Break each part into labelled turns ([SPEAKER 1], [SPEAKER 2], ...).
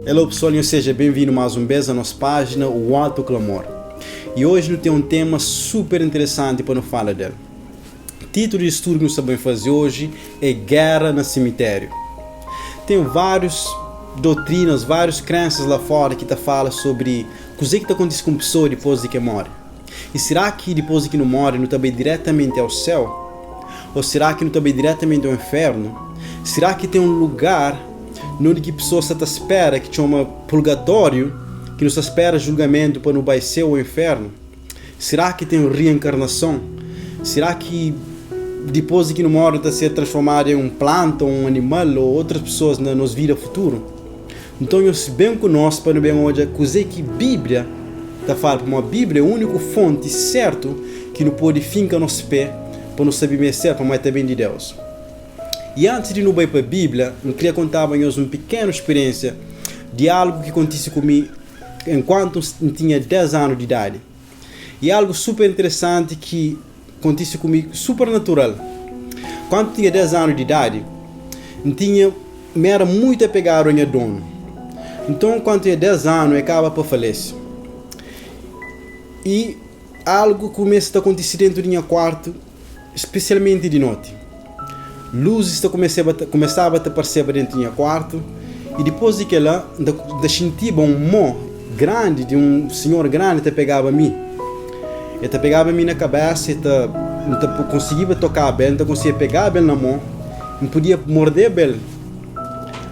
[SPEAKER 1] Olá pessoal, seja bem-vindo mais uma vez à nossa página, o Alto Clamor. E hoje nós temos um tema super interessante para nos falar dele. O título de estudo que nós sabemos fazer hoje é Guerra no Cemitério. Tem várias doutrinas, várias crenças lá fora que falam sobre o que acontece com a pessoa depois de que morre. E será que depois de que não morre, não está bem diretamente ao céu? Ou será que não está bem diretamente ao inferno? Será que tem um lugar onde que a pessoa se espera, que chama purgatório, que nos espera julgamento para não vai ser o inferno? Será que tem reencarnação? Será que depois de que não morre está ser transformado em um planta, um animal ou outras pessoas na nossa vida futura? Então eu sei bem conosco para não bem hoje coisa que a Bíblia está falando, porque a Bíblia é a única fonte certa que não pode fincar nos pés para não saber mais certo, para mais estar bem de Deus. E antes de não ir para a Bíblia, eu queria contar para vocês uma pequena experiência de algo que aconteceu comigo enquanto eu tinha 10 anos de idade. E algo super interessante que aconteceu comigo, super natural. Quando eu tinha 10 anos de idade, me era muito apegado ao meu dono. Então, quando eu tinha 10 anos, eu acaba para falecer. E algo começa a acontecer dentro do meu quarto, especialmente de noite. Luzes começava a aparecer dentro do meu quarto, e depois de que ela sentia um mão grande de um senhor grande que pegava a mim. Ele pegava a mim na cabeça, não conseguia tocar bem, não conseguia pegar bem na mão, não podia morder bem.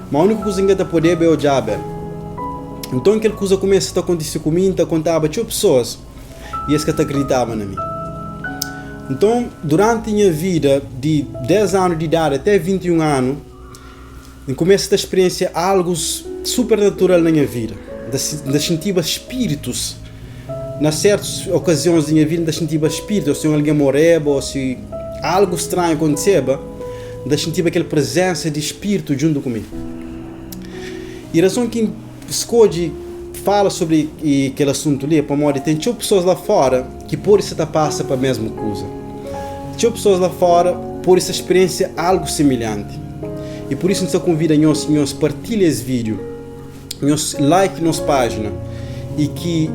[SPEAKER 1] Mas a única coisa que ele podia é olhar bem. Então aquela coisa começa a acontecer comigo, eu contava a pessoas, e eles que acreditavam na mim. Então, durante a minha vida, de 10 anos de idade até 21 anos, eu comecei a experiência algo supernatural na minha vida. Eu sentia espíritos. Nas certas ocasiões da minha vida, eu sentia espíritos. Se alguém morreu, ou se algo estranho acontecia, eu sentia aquela presença de espírito junto comigo. E a razão que escolhi fala sobre aquele assunto ali, para morrer, tem pessoas lá fora que por isso passa para a mesma coisa. Tem pessoas lá fora por essa experiência algo semelhante. E por isso nos convido a nós partilhar esse vídeo, nós like nossa página, e que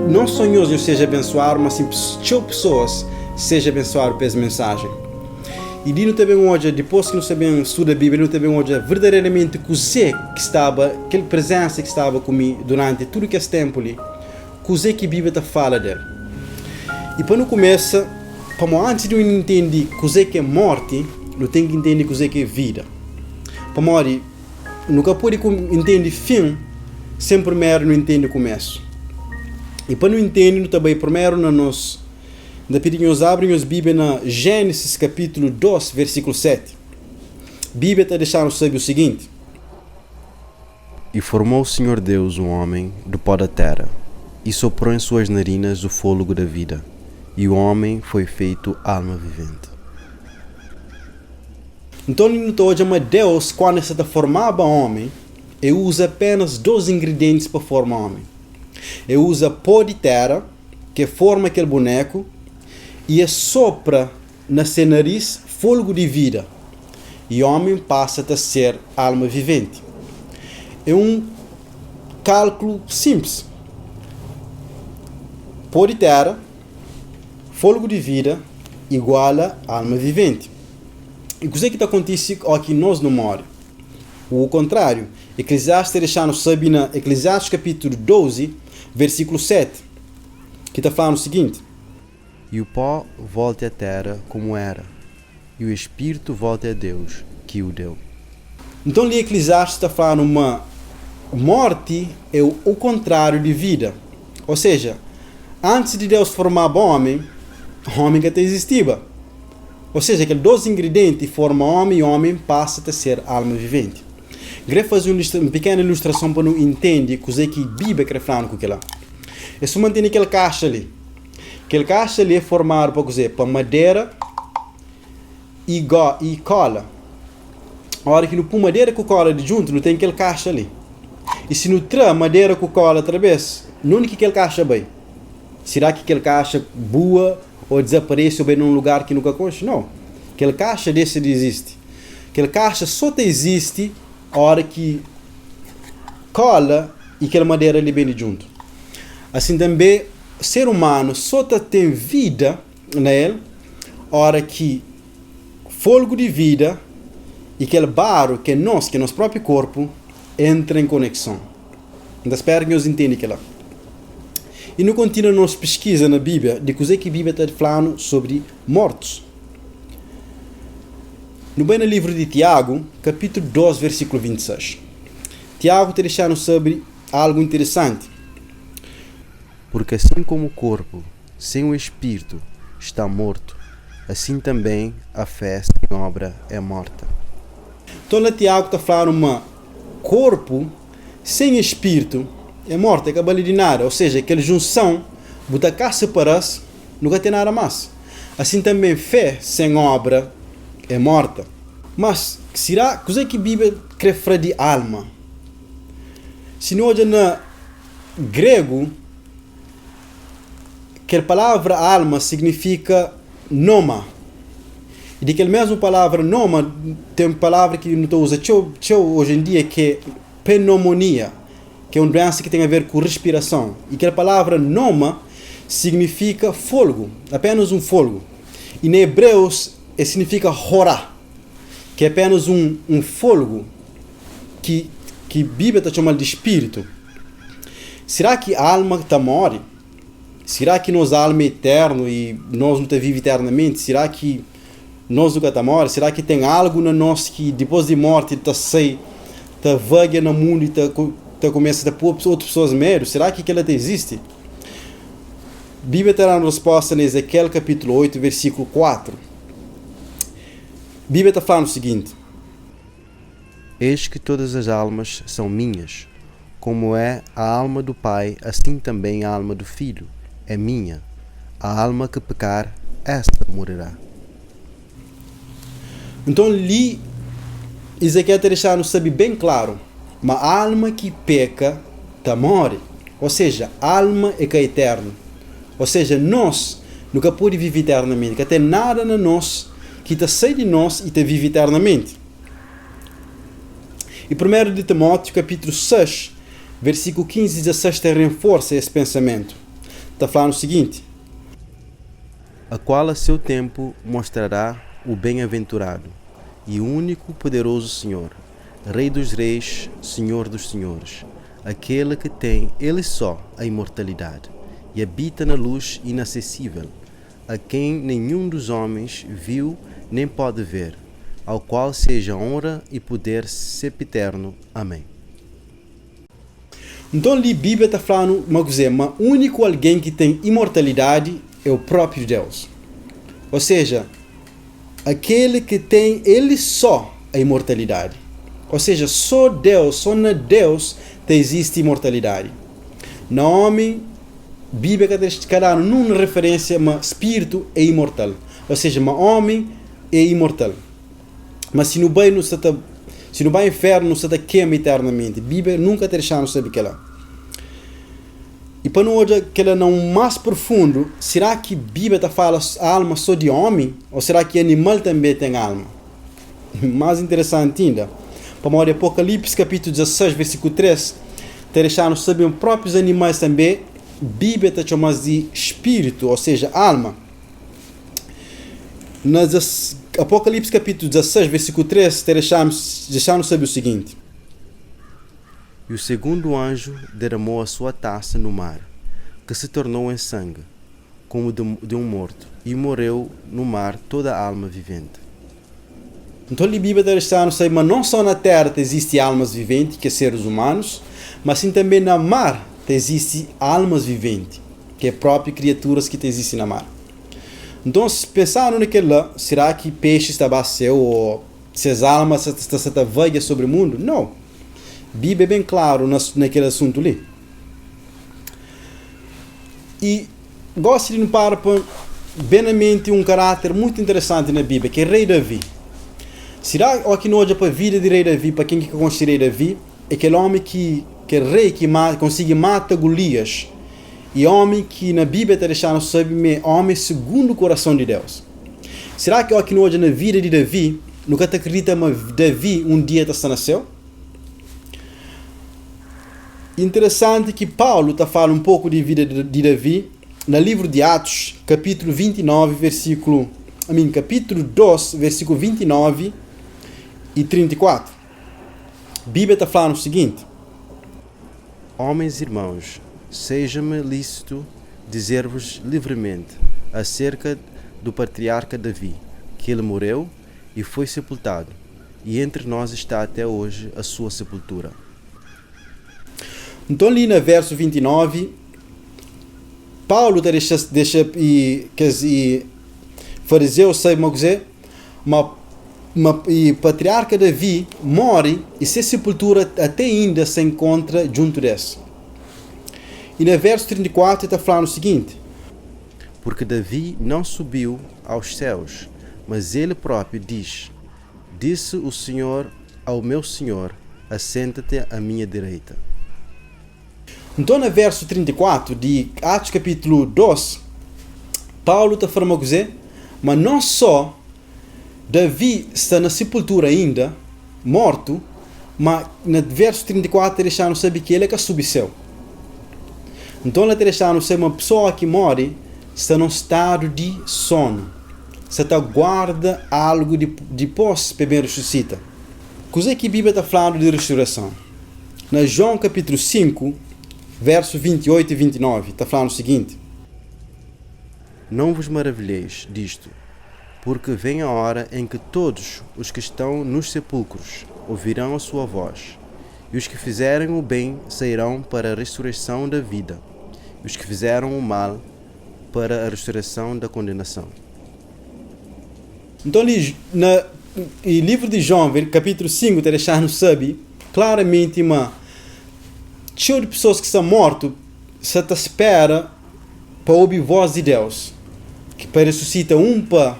[SPEAKER 1] não só nós seja abençoados, mas sim pessoas sejam abençoadas por essa mensagem. E diz também hoje, depois que nós sabemos estudo a Bíblia, nós também hoje verdadeiramente que estava, aquela presença que estava comigo durante todo esse tempo ali, que a Bíblia fala dele. E para não começar, antes de eu entender o que é morte, eu tenho que entender o que é vida. Para morrer, nunca pode entender fim, sem primeiro não entender começo. E para não entender, nós também primeiro nós pedimos abrem as Bíblias na Gênesis capítulo 2, versículo 7. A Bíblia está deixando saber o seguinte:
[SPEAKER 2] E formou o Senhor Deus um homem do pó da terra, e soprou em suas narinas o fôlego da vida, e o homem foi feito alma vivente.
[SPEAKER 1] Então, hoje, Deus, quando se formava homem, ele usa apenas 2 ingredientes para formar homem. Ele usa pó de terra, que forma aquele boneco, e sopra na seu nariz fôlego de vida, e o homem passa a ser alma vivente. É um cálculo simples. Pó de terra, fôlego de vida, igual a alma vivente. E o que está acontecendo aqui nós não morremos? O contrário. Eclesiastes deixando saber na Eclesiastes capítulo 12, versículo 7, que está falando o seguinte:
[SPEAKER 2] E o pó volte à terra como era, e o espírito volte a Deus, que o deu.
[SPEAKER 1] Então, ali Eclesiastes está falando uma morte é o contrário de vida. Ou seja, antes de Deus formar o homem que até existia. Ou seja, aqueles 2 ingredientes formam homem, e o homem passa a ser alma vivente. Queria fazer uma pequena ilustração para não entender o que a Bíblia quer falar com aquilo. É só manter aquela caixa ali. Aquela caixa ali é formada para madeira e cola. A hora que não põe madeira com cola de junto, não tem aquela caixa ali. E se não traz madeira com cola outra vez, não é que aquela caixa bem. Será que aquela caixa boa ou desaparece ou bem num lugar que nunca conhece? Não. Aquela caixa existe. Aquela caixa só existe a hora que cola e aquela madeira ali bem junto. Assim também, o ser humano só tem vida nele, hora que fôlego de vida e aquele barro que é nosso próprio corpo, entra em conexão. Então espero que nós entendam aquilo. E não continua nossa pesquisa na Bíblia de coisa que a Bíblia está falando sobre mortos. No bem no livro de Tiago, capítulo 2, versículo 26. Tiago está deixando sobre algo interessante.
[SPEAKER 2] Porque assim como o corpo, sem o espírito, está morto, assim também a fé sem obra é morta.
[SPEAKER 1] Então, lá Tiago está falando corpo sem espírito é morto, é cabelo de nada. Ou seja, aquela junção, botar cá separar-se, nunca tem nada mais. Assim também fé sem obra é morta. Mas, será que a Bíblia quer falar de alma? Se não olha no grego, que a palavra alma significa noma. E daquela mesma palavra noma, tem uma palavra que não usa hoje em dia, que é pneumonia, que é uma doença que tem a ver com respiração. E aquela palavra noma significa fôlego, apenas um fôlego. E em hebreus significa horá, que é apenas um fôlego que a Bíblia está chamando de espírito. Será que a alma está morre? Será que nossa alma é eterna e nós não vivemos eternamente? Será que nós nunca estamos mortos? Será que tem algo na nós que depois de morte está vaga no mundo e começa a pôr outras pessoas medo? Será que ela existe? A Bíblia terá uma resposta em Ezequiel capítulo 8, versículo 4. A Bíblia está falando o seguinte:
[SPEAKER 2] Eis que todas as almas são minhas, como é a alma do Pai, assim também a alma do Filho é minha. A alma que pecar, esta morrerá.
[SPEAKER 1] Então ali Ezequiel está deixando saber bem claro, mas a alma que peca está morre. Ou seja, a alma é que é eterna. Ou seja, nós nunca podemos viver eternamente, que tem nada na nós que está sair de nós e está vive eternamente. E 1 de Timóteo capítulo 6, versículo 15 e 16 reforça esse pensamento. Está falando o seguinte:
[SPEAKER 2] a qual a seu tempo mostrará o bem-aventurado e único poderoso Senhor, Rei dos reis, Senhor dos senhores, aquele que tem ele só a imortalidade e habita na luz inacessível, a quem nenhum dos homens viu nem pode ver, ao qual seja honra e poder sempiterno. Amém.
[SPEAKER 1] Então ali a Bíblia está falando uma coisa, mas o único alguém que tem imortalidade é o próprio Deus. Ou seja, aquele que tem ele só a imortalidade. Ou seja, só na Deus existe imortalidade. No homem, a Bíblia está dando uma referência, mas espírito é imortal. Ou seja, o homem é imortal. Mas se não vai no inferno, não se queima eternamente. A Bíblia nunca está deixando saber que ela. E para não olhar que ela não mais profundo, será que a Bíblia está falando a alma só de homem? Ou será que animal também tem alma? Mais interessante ainda. Para o Apocalipse capítulo 16, versículo 3, está deixando saber os próprios animais também. A Bíblia está chamando de espírito, ou seja, alma. Nas Apocalipse capítulo 16, versículo 3, deixando saber o seguinte:
[SPEAKER 2] E o segundo anjo derramou a sua taça no mar, que se tornou em sangue, como de um morto, e morreu no mar toda a alma vivente.
[SPEAKER 1] Então a Bíblia está deixando saber, mas não só na terra existem almas viventes, que são seres humanos, mas sim também na mar existem almas viventes, que é próprias criaturas que existem na mar. Então, se pensar naquele lá, será que peixe está vazio ou se as almas estão vagas sobre o mundo? Não. A Bíblia é bem claro naquele assunto ali. E gosto de parar bem na mente um caráter muito interessante na Bíblia, que é Rei Davi. Será que nós olhamos para a vida de Rei Davi, para quem que conhece Rei Davi, é aquele homem que é rei que consegue matar Golias. E homem que na Bíblia está deixando saber, homem segundo o coração de Deus. Será que aqui hoje na vida de Davi, nunca te acredita que Davi um dia está nasceu? Interessante que Paulo está falando um pouco de vida de Davi no livro de Atos, capítulo 2, versículo 29 e 34. A Bíblia está falando o seguinte:
[SPEAKER 2] Homens e irmãos, seja-me lícito dizer-vos livremente acerca do patriarca Davi, que ele morreu e foi sepultado, e entre nós está até hoje a sua sepultura.
[SPEAKER 1] Então ali no verso 29, Paulo deixa que fariseus saibam dizer, e patriarca Davi morre e sua sepultura até ainda se encontra junto desse. E no verso 34 está falando o seguinte:
[SPEAKER 2] Porque Davi não subiu aos céus, mas ele próprio disse o Senhor ao meu Senhor, assenta-te à minha direita.
[SPEAKER 1] Então no verso 34 de Atos capítulo 2, Paulo está falando dizer, mas não só Davi está na sepultura ainda, morto, mas no verso 34 ele deixa saber que ele é que subceu. Então ele deixa saber uma pessoa que morre está num estado de sono. Você guarda algo depois para bem ressuscita. Coisa que a Bíblia está falando de ressurreição. Na João capítulo 5, verso 28 e 29, está falando o seguinte:
[SPEAKER 2] Não vos maravilheis disto, porque vem a hora em que todos os que estão nos sepulcros ouvirão a sua voz, e os que fizerem o bem sairão para a ressurreição da vida, e os que fizeram o mal para a ressurreição da condenação.
[SPEAKER 1] Então, no livro de João, capítulo 5, está deixando saber claramente uma cheio de pessoas que estão mortas, você espera para ouvir a voz de Deus, que para ressuscitar para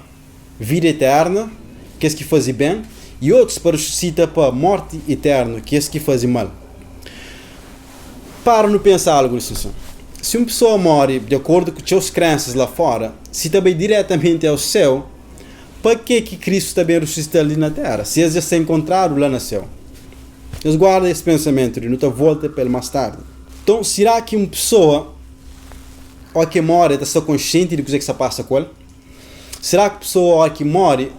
[SPEAKER 1] vida eterna, que é que faz bem, e outros para ressuscitar para morte eterna, que é que faz mal. Para não pensar algo assim. Se uma pessoa morre de acordo com as suas crenças lá fora, se também diretamente ao céu, para que Cristo também ressuscita ali na terra? Se eles já se encontraram lá no céu. Eles guardam esse pensamento e não volta para ele mais tarde. Então, será que uma pessoa ou que morre está consciente de o que se passa com ele? Será que a pessoa que morre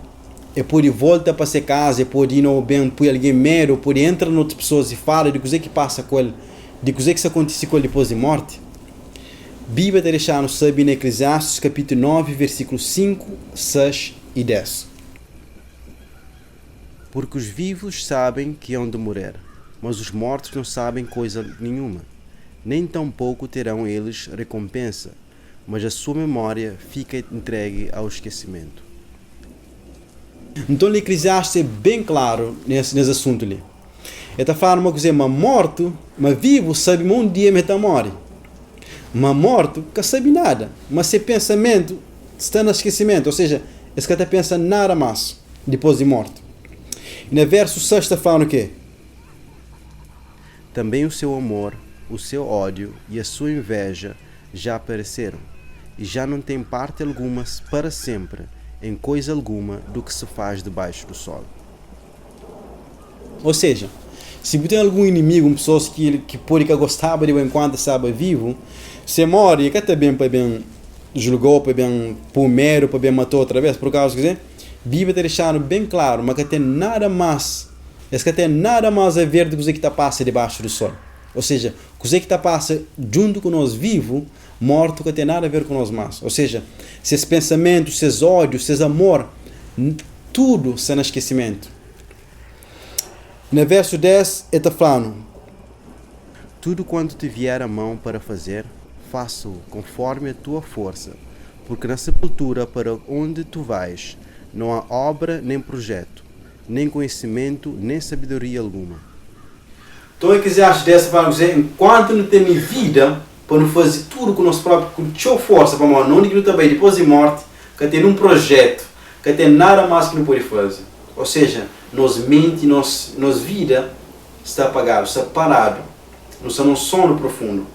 [SPEAKER 1] pode voltar para sua casa, pode ir no bem, pode alguém medo, pode entrar em outras pessoas e falar de o que passa com ele, de o que acontece com ele depois de morte? A Bíblia está deixando saber em Eclesiastes capítulo 9, versículos 5, 6 e 10.
[SPEAKER 2] Porque os vivos sabem que hão de morrer, mas os mortos não sabem coisa nenhuma. Nem tampouco terão eles recompensa, mas a sua memória fica entregue ao esquecimento.
[SPEAKER 1] Então, o Eclesiastes é bem claro nesse assunto ali. Ele está falando uma coisa, mas morto, mas vivo sabe um dia me está morre. Mas morto, não sabe nada. Mas seu pensamento está no esquecimento, ou seja, esse cara está pensando nada mais depois de morto. E no verso 6 está falando o quê?
[SPEAKER 2] Também o seu amor, o seu ódio e a sua inveja já apareceram, e já não tem parte alguma para sempre em coisa alguma do que se faz debaixo do sol.
[SPEAKER 1] Ou seja, se você tem algum inimigo, uma pessoa que pode gostava de enquanto estava vivo, você morre, que até bem para bem julgou, para bem primeiro, para bem matou outra vez, por causa que a Bíblia está deixando bem claro, mas que tem nada mais, que tem nada mais a ver do que está passando debaixo do sol. Ou seja, o que está passando junto com nós vivo, morto, que tem nada a ver com nós mais. Ou seja, seus pensamentos, seus ódios, seus amor, tudo está no esquecimento. No verso 10, ele está falando:
[SPEAKER 2] Tudo quanto te vier a mão para fazer, faça-o conforme a tua força, porque na sepultura para onde tu vais, não há obra nem projeto, nem conhecimento, nem sabedoria alguma.
[SPEAKER 1] Então é que você acha dessa para dizer, enquanto não tem vida, para não fazer tudo com nós próprios, com a sua força, para não que não também depois de morte, que tem um projeto, que tem nada mais que não pode fazer. Ou seja, nos mente, nos vida está apagado, está parado, não está num sono profundo.